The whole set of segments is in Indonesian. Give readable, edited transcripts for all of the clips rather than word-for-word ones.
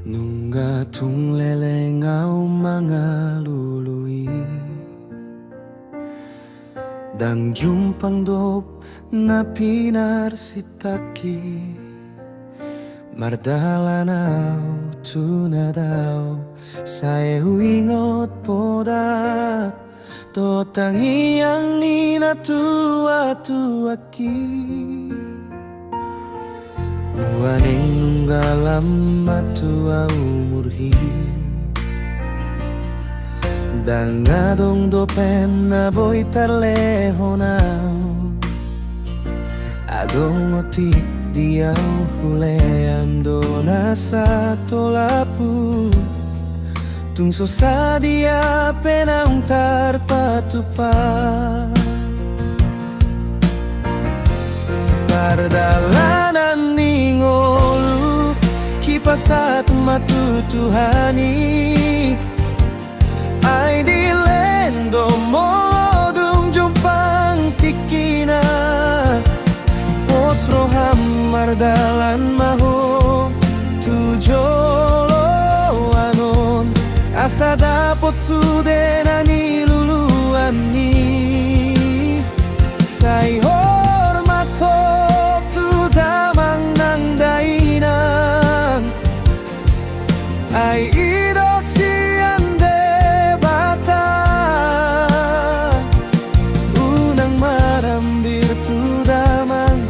Nungga tung lelengau mga lului Dang jumpang dop na pinarsitaki Mardalanau tunadaw Saya huingot poda Totang iyang nina tua-tuaki Muaning nunggalam matua umurhi Dangadong dopen na boy tarlehonau Adong otik diau huleando nasa tolapu Tungso sa dia penang tarpatupa Pardalanan ningolu Kipasat matutuhani Ay dilendo modong jumpang tikina Posroham mardalan maho Tujolo anon Asa dapot sude na niluluan ni Say hormat ho damang ng dainang Ay idosian de bata Unang marambir tu damang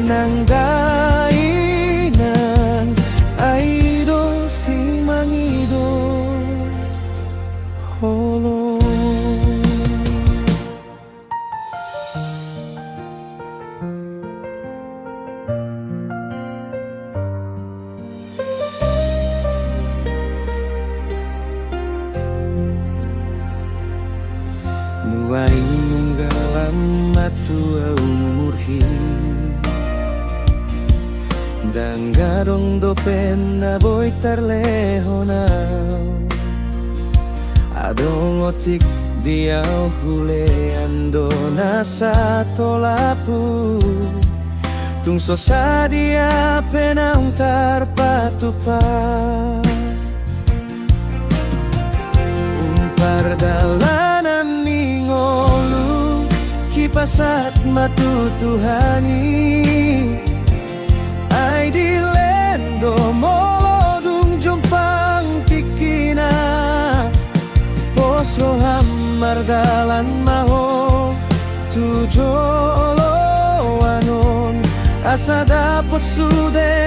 ng dainang Ay idosi mangido holo Nuaing nunggalam matua umurhi Dangadong dopen na boy tarlehonau Adong otik diau huleando nasa tolapu Tungso sa dia penang tarpatupa Pardalanan ningolu Kipasat matutuhani Ay dilendo molodung jumpang tikina Posroham mardalan maho Tujolo anon Asa dapot sude